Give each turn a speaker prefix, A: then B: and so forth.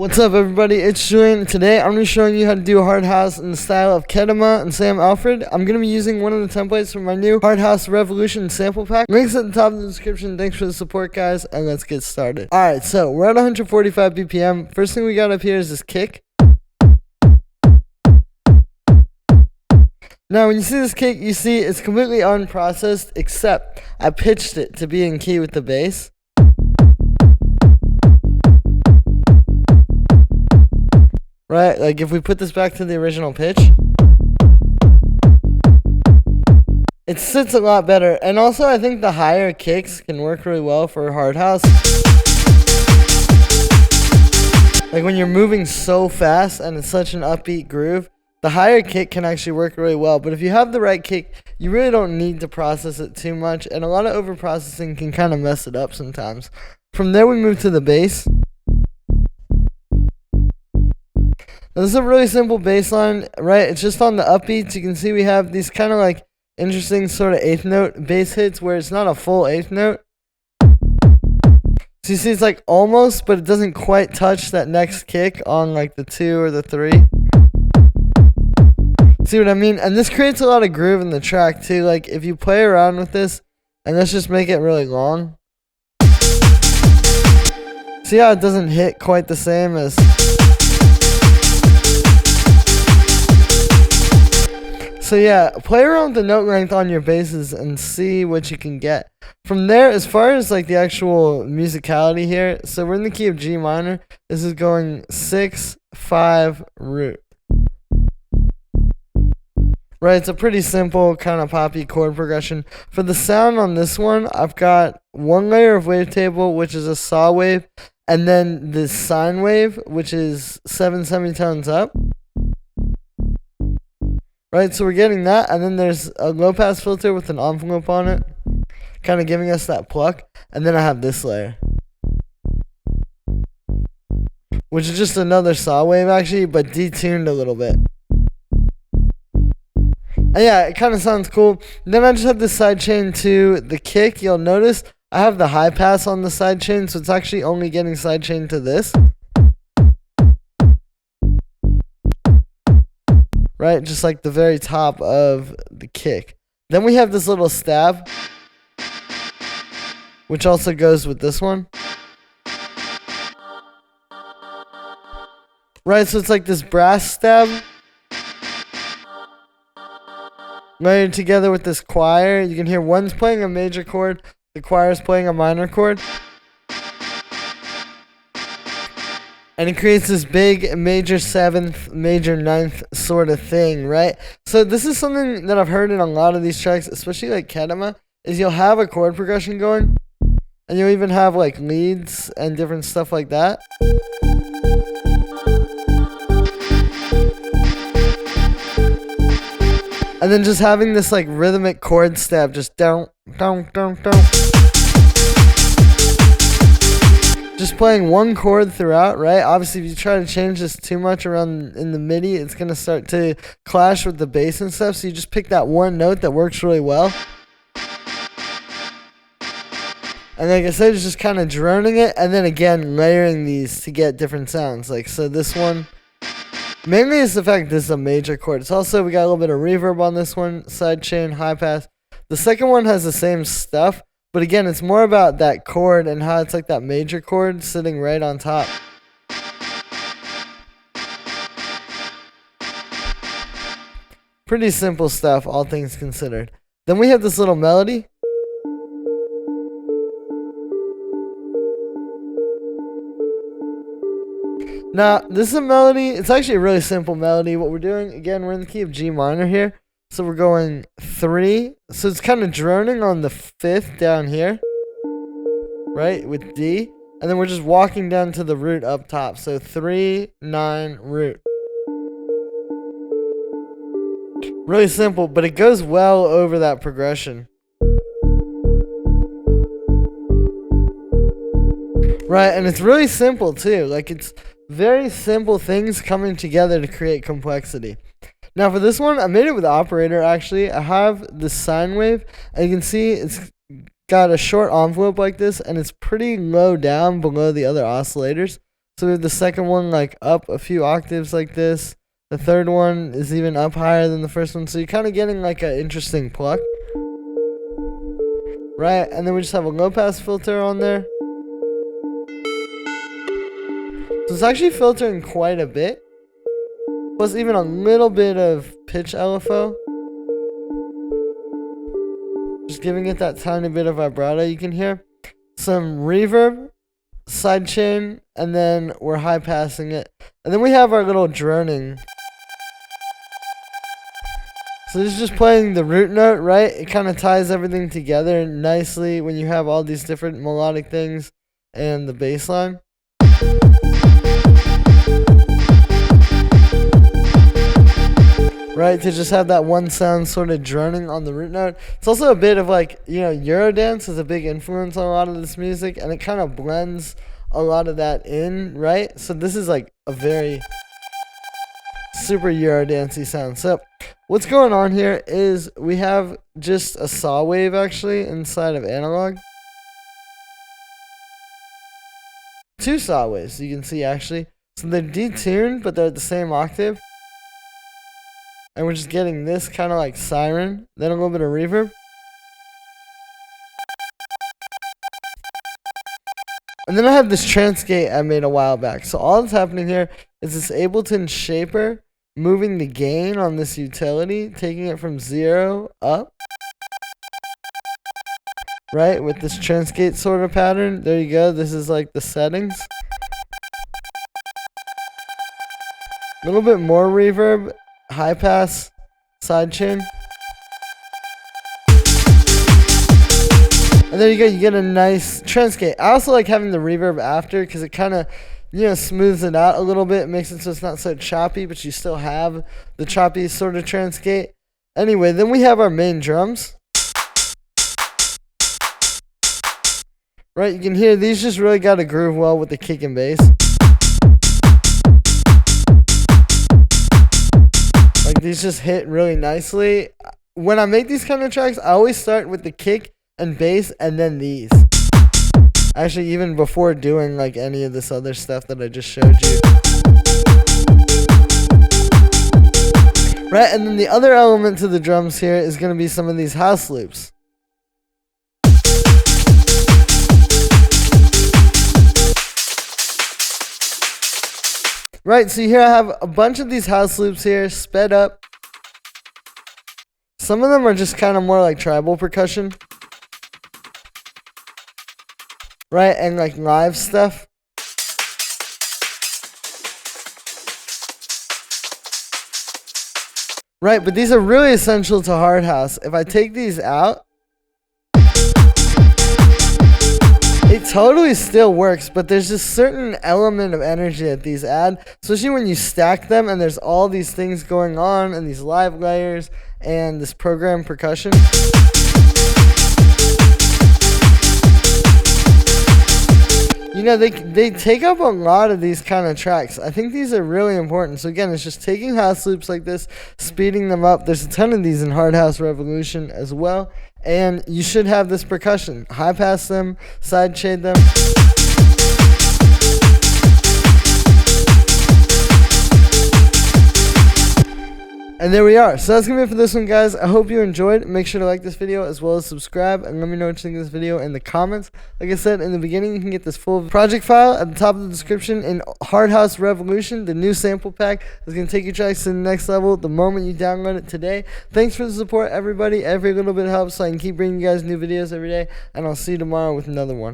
A: What's up, everybody? It's Julian. Today I'm going to be showing you how to do a hard house in the style of Kedema and Sam Alfred. I'm going to be using one of the templates from my new Hard House Revolution sample pack. Links at the top of the description. Thanks for the support, guys, and let's get started. Alright, so we're at 145 BPM. First thing we got up here is this kick. Now, when you see this kick, you see it's completely unprocessed, except I pitched it to be in key with the bass. Right, like if we put this back to the original pitch, it sits a lot better. And also, I think the higher kicks can work really well for hard house. Like when you're moving so fast and it's such an upbeat groove, the higher kick can actually work really well. But if you have the right kick, you really don't need to process it too much. And a lot of overprocessing can kind of mess it up sometimes. From there, we move to the bass. Now, this is a really simple bass line, right? It's just on the upbeats. You can see we have these kind of like interesting sort of eighth note bass hits where it's not a full eighth note. So you see it's like almost, but it doesn't quite touch that next kick on like the 2 or the 3. See what I mean? And this creates a lot of groove in the track too. Like if you play around with this, and let's just make it really long. See how it doesn't hit quite the same as... So yeah, play around with the note length on your basses and see what you can get. From there, as far as like the actual musicality here, so we're in the key of G minor. This is going 6, 5, root. Right, it's a pretty simple kind of poppy chord progression. For the sound on this one, I've got one layer of wavetable, which is a saw wave, and then this sine wave, which is 7 semitones up. Right, so we're getting that, and then there's a low-pass filter with an envelope on it, kind of giving us that pluck, and then I have this layer, which is just another saw wave, actually, but detuned a little bit. And yeah, it kind of sounds cool. Then I just have this sidechain to the kick. You'll notice I have the high pass on the sidechain, so it's actually only getting sidechain to this. Right, just like the very top of the kick. Then we have this little stab, which also goes with this one. Right, so it's like this brass stab layered together with this choir. You can hear one's playing a major chord, the choir's playing a minor chord. And it creates this big major 7th, major 9th sort of thing, right? So this is something that I've heard in a lot of these tracks, especially like Kedema, is you'll have a chord progression going, and you'll even have like leads and different stuff like that. And then just having this like rhythmic chord stab, just down, down, down, down. Just playing one chord throughout, right? Obviously, if you try to change this too much around in the MIDI, it's going to start to clash with the bass and stuff. So you just pick that one note that works really well. And like I said, it's just kind of droning it. And then again, layering these to get different sounds. Like, so this one, mainly it's the fact this is a major chord. It's also, we got a little bit of reverb on this one. Sidechain, high pass. The second one has the same stuff. But again, it's more about that chord and how it's like that major chord sitting right on top. Pretty simple stuff, all things considered. Then we have this little melody. Now, this is a melody. It's actually a really simple melody. What we're doing, again, we're in the key of G minor here. So we're going 3. So it's kind of droning on the 5th down here. Right? With D. And then we're just walking down to the root up top. So 3, 9, root. Really simple, but it goes well over that progression. Right? And it's really simple too. Like it's very simple things coming together to create complexity. Now for this one, I made it with operator actually. I have the sine wave, and you can see it's got a short envelope like this, and it's pretty low down below the other oscillators. So we have the second one like up a few octaves like this. The third one is even up higher than the first one. So you're kind of getting like an interesting pluck. Right, and then we just have a low pass filter on there. So it's actually filtering quite a bit. Plus even a little bit of pitch LFO. Just giving it that tiny bit of vibrato you can hear. Some reverb, sidechain, and then we're high passing it. And then we have our little droning. So this is just playing the root note, right? It kind of ties everything together nicely when you have all these different melodic things and the bass line. Right, to just have that one sound sort of droning on the root note. It's also a bit of like, you know, Eurodance is a big influence on a lot of this music, and it kind of blends a lot of that in, right? So this is like a very super Eurodancey sound. So what's going on here is we have just a saw wave actually inside of analog. Two saw waves you can see actually. So they're detuned, but they're at the same octave. And we're just getting this kind of like siren, then a little bit of reverb. And then I have this trance gate I made a while back. So all that's happening here is this Ableton shaper moving the gain on this utility, taking it from 0 up. Right, with this trance gate sort of pattern. There you go, this is like the settings. A little bit more reverb. High pass, sidechain. And there you go, you get a nice trance gate. I also like having the reverb after because it kind of, you know, smooths it out a little bit, makes it so it's not so choppy, but you still have the choppy sort of trance gate. Anyway, then we have our main drums. Right, you can hear these just really got to groove well with the kick and bass. Like these just hit really nicely. When I make these kind of tracks, I always start with the kick and bass and then these. Actually, even before doing like any of this other stuff that I just showed you. Right, and then the other element to the drums here is going to be some of these house loops. Right, so here I have a bunch of these house loops here, sped up. Some of them are just kind of more like tribal percussion. Right, and like live stuff. Right, but these are really essential to hard house. If I take these out, it totally still works, but there's this certain element of energy that these add, especially when you stack them and there's all these things going on and these live layers and this programmed percussion. You know, they take up a lot of these kind of tracks. I think these are really important. So again, it's just taking house loops like this, speeding them up. There's a ton of these in Hard House Revolution as well. And you should have this percussion. High pass them, side shade them. And there we are. So that's going to be it for this one, guys. I hope you enjoyed. Make sure to like this video as well as subscribe. And let me know what you think of this video in the comments. Like I said in the beginning, you can get this full project file at the top of the description in Hard House Revolution, the new sample pack that's going to take your tracks to the next level the moment you download it today. Thanks for the support, everybody. Every little bit helps so I can keep bringing you guys new videos every day. And I'll see you tomorrow with another one.